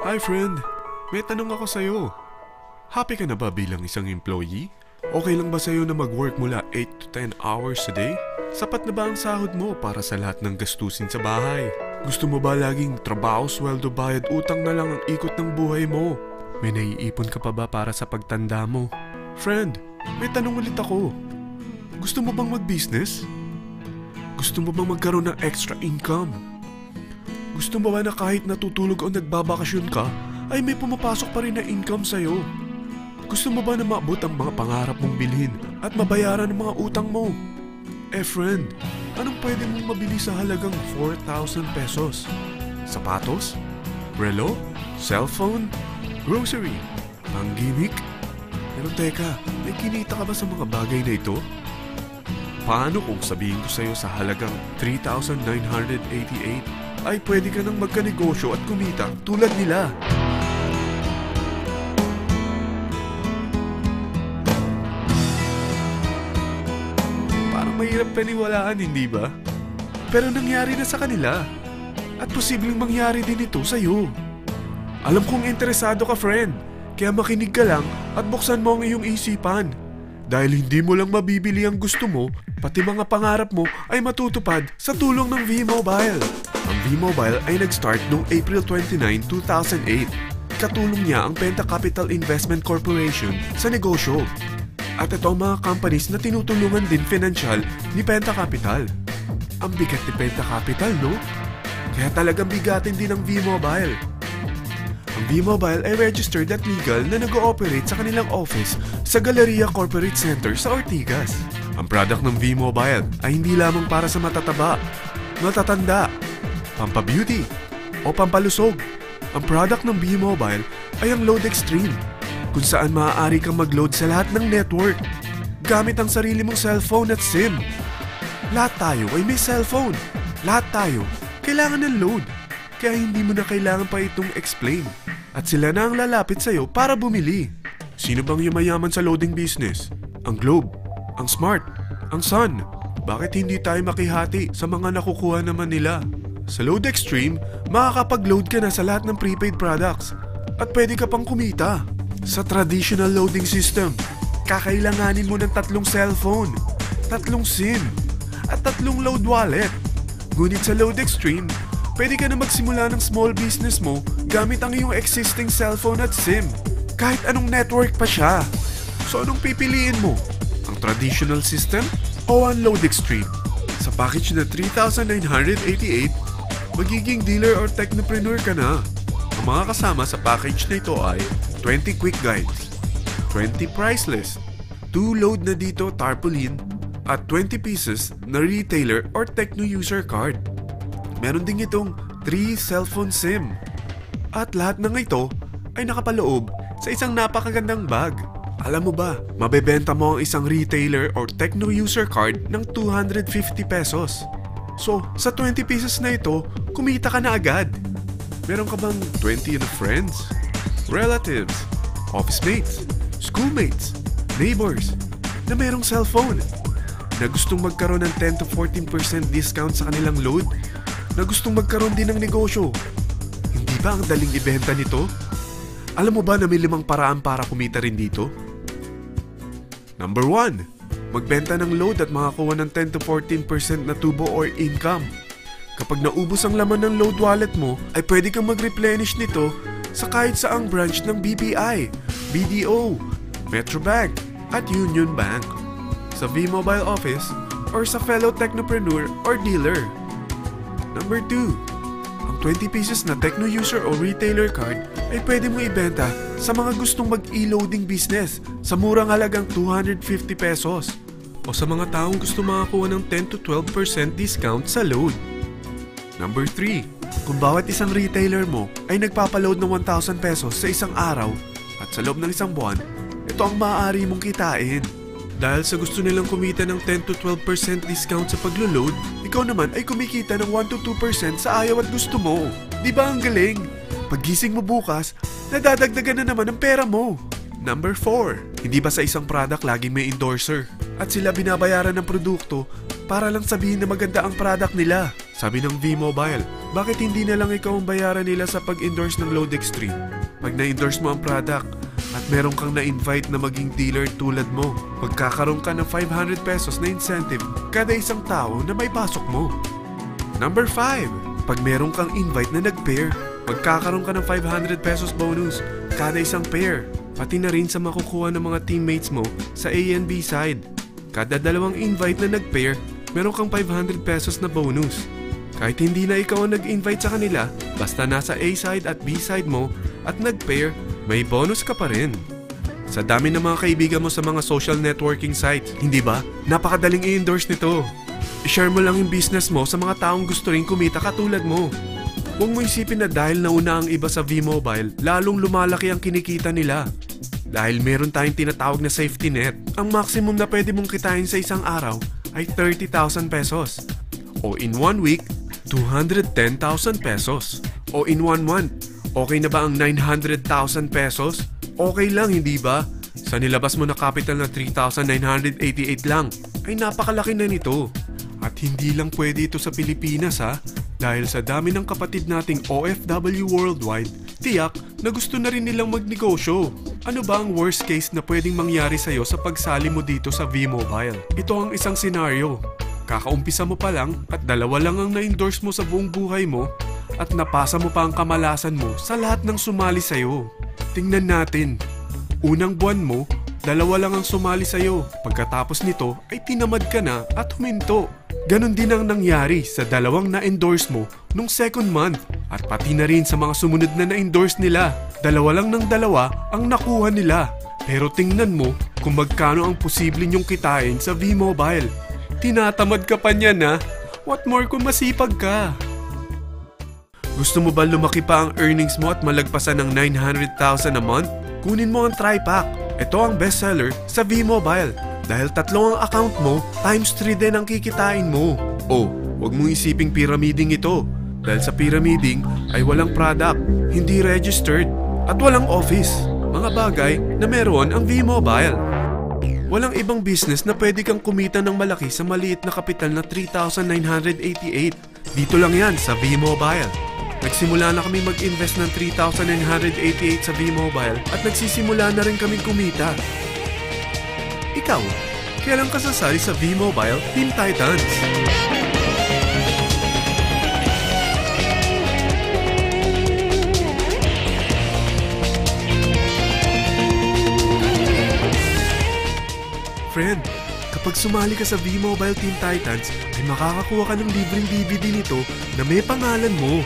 Hi friend, may tanong ako sa'yo. Happy ka na ba bilang isang employee? Okay lang ba sa'yo na mag-work mula 8 to 10 hours a day? Sapat na ba ang sahod mo para sa lahat ng gastusin sa bahay? Gusto mo ba laging trabaho, sweldo, bayad, utang na lang ang ikot ng buhay mo? May naiipon ka pa ba para sa pagtanda mo? Friend, may tanong ulit ako. Gusto mo bang mag-business? Gusto mo bang magkaroon ng extra income? Gusto mo ba na kahit natutulog o nagbabakasyon ka, ay may pumapasok pa rin na income sa'yo? Gusto mo ba na maabot ang mga pangarap mong bilhin at mabayaran ang mga utang mo? Friend, anong pwede mong mabili sa halagang 4,000 pesos? Sapatos? Relo? Cellphone? Grocery? Pang-gimmick? Pero teka, may kinita ka ba sa mga bagay na ito? Paano kung sabihin ko sa'yo sa halagang 3,988 ay pwede ka nang magkanegosyo at kumita tulad nila? Parang mahirap paniwalaan, hindi ba? Pero nangyari na sa kanila. At posibleng mangyari din ito sa'yo. Alam kong interesado ka, friend. Kaya makinig ka lang at buksan mo ang iyong isipan. Dahil hindi mo lang mabibili ang gusto mo, pati mga pangarap mo ay matutupad sa tulong ng V-Mobile. Ang V-Mobile ay nag-start noong April 29, 2008. Katulong niya ang Penta Capital Investment Corporation sa negosyo. At ito ang mga companies na tinutulungan din financial ni Penta Capital. Ang bigat ni Penta Capital, no? Kaya talagang bigatin din ang V-Mobile. Ang V-Mobile ay registered at legal na nag-ooperate sa kanilang office sa Galleria Corporate Center sa Ortigas. Ang product ng V-Mobile ay hindi lamang para sa matataba, matatanda, pampabeauty, o pampalusog. Ang product ng V-Mobile ay ang Load Extreme, kung saan maaari kang mag-load sa lahat ng network gamit ang sarili mong cellphone at SIM. Lahat tayo ay may cellphone. Lahat tayo kailangan ng load. Kaya hindi mo na kailangan pa itong explain. At sila na ang lalapit sa'yo para bumili. Sino bang yumayaman sa loading business? Ang Globe, ang Smart, ang Sun. Bakit hindi tayo makihati sa mga nakukuha naman nila? Sa Load Extreme, makakapag-load ka na sa lahat ng prepaid products. At pwede ka pang kumita. Sa traditional loading system, kakailanganin mo ng 3 cellphone, 3 SIM, at 3 load wallet. Ngunit sa Load Extreme, pwede ka na magsimula ng small business mo gamit ang iyong existing cellphone at SIM. Kahit anong network pa siya. So anong pipiliin mo? Ang traditional system o ang Load Extreme? Sa package na 3,988, magiging dealer or technopreneur ka na. Ang mga kasama sa package na ito ay 20 quick guides, 20 price list, 2 load na dito tarpaulin, at 20 pieces na retailer or techno user card. Meron din itong 3 cellphone SIM. At lahat ng ito ay nakapaloob sa isang napakagandang bag. Alam mo ba, mabebenta mo ang isang retailer or techno user card ng 250 pesos. So, sa 20 pieces na ito, kumita ka na agad. Meron ka bang 20 na friends, relatives, office mates, schoolmates, neighbors na merong cellphone? Na gustong magkaroon ng 10 to 14% discount sa kanilang load? Na gustong magkaroon din ng negosyo? Hindi ba ang daling ibenta nito? Alam mo ba na may 5 paraan para kumita rin dito? Number 1. Magbenta ng load at makakuha ng 10 to 14% na tubo or income. Kapag naubos ang laman ng load wallet mo, ay pwede kang mag-replenish nito sa kahit saang branch ng BPI, BDO, Metrobank, at Union Bank, sa V-Mobile office, or sa fellow technopreneur or dealer. Number 2. Ang 20 pieces na techno user o retailer card ay pwede mo ibenta sa mga gustong mag-e-loading business sa murang halagang 250 pesos o sa mga taong gusto makakuha ng 10 to 12% discount sa load. Number 3. Kung bawat isang retailer mo ay nagpapaload ng 1,000 pesos sa isang araw at sa loob ng isang buwan, ito ang maaari mong kitain. Dahil sa gusto nilang kumita ng 10 to 12% discount sa paglo-load, ikaw naman ay kumikita ng 1 to 2% sa ayaw at gusto mo. Di ba ang galing? Paggising mo bukas, nadadagdagan na naman ang pera mo. Number 4. Hindi ba sa isang product laging may endorser? At sila binabayaran ng produkto para lang sabihin na maganda ang product nila. Sabi ng V-Mobile, bakit hindi na lang ikaw ang bayaran nila sa pag-endorse ng Load Extreme? Pag na-endorse mo ang product at meron kang na-invite na maging dealer tulad mo, magkakaroon ka ng 500 pesos na incentive kada isang tao na may pasok mo. Number 5. Pag meron kang invite na nag-pair, magkakaroon ka ng 500 pesos bonus kada isang pair, pati na rin sa makukuha ng mga teammates mo sa A and B side. Kada dalawang invite na nag-pair, meron kang 500 pesos na bonus. Kahit hindi na ikaw ang nag-invite sa kanila, basta nasa A side at B side mo at nag-pair, may bonus ka pa rin. Sa dami ng mga kaibigan mo sa mga social networking sites, hindi ba? Napakadaling i-endorse nito. I-share mo lang yung business mo sa mga taong gusto rin kumita katulad mo. Huwag mo isipin na dahil nauna ang iba sa V-Mobile, lalong lumalaki ang kinikita nila. Dahil meron tayong tinatawag na safety net, ang maximum na pwede mong kitain sa isang araw ay 30,000 pesos. O in 1 week, 210,000 pesos. O in 1 month, okay na ba ang 900,000 pesos? Okay lang, hindi ba? Sa nilabas mo na capital na 3,988 lang, ay napakalaki na nito. At hindi lang pwede ito sa Pilipinas ha, dahil sa dami ng kapatid nating OFW worldwide, tiyak na gusto na rin nilang magnegosyo. Ano ba ang worst case na pwedeng mangyari sa'yo sa pagsali mo dito sa V-Mobile? Ito ang isang senaryo. Kakaumpisa mo pa lang at dalawa lang ang na-endorse mo sa buong buhay mo at napasa mo pa ang kamalasan mo sa lahat ng sumali sa'yo. Tingnan natin. Unang buwan mo, dalawa lang ang sumali sa'yo. Pagkatapos nito ay tinamad ka na at huminto. Ganon din ang nangyari sa dalawang na-endorse mo nung second month at pati na rin sa mga sumunod na na-endorse nila. Dalawa lang ng dalawa ang nakuha nila. Pero tingnan mo kung magkano ang posible nyong kitain sa V-Mobile. Tinatamad ka pa niyan ha? What more kung masipag ka? Gusto mo ba lumaki pa ang earnings mo at malagpasan ng 900,000 a month? Kunin mo ang TriPack. Ito ang bestseller sa V-Mobile. Dahil 3 ang account mo, times 3 din ang kikitain mo. Oh, huwag mong isiping pyramiding ito. Dahil sa pyramiding ay walang product, hindi registered, at walang office. Mga bagay na meron ang V-Mobile. Walang ibang business na pwede kang kumita ng malaki sa maliit na kapital na 3,988. Dito lang yan sa V-Mobile. Nagsimula na kami mag-invest ng 3,988 sa V-Mobile at nagsisimula na rin kaming kumita. Ikaw, kailan ka sasali sa V-Mobile Team Titans? Friend, kapag sumali ka sa V-Mobile Team Titans, ay makakakuha ka ng libreng DVD nito na may pangalan mo.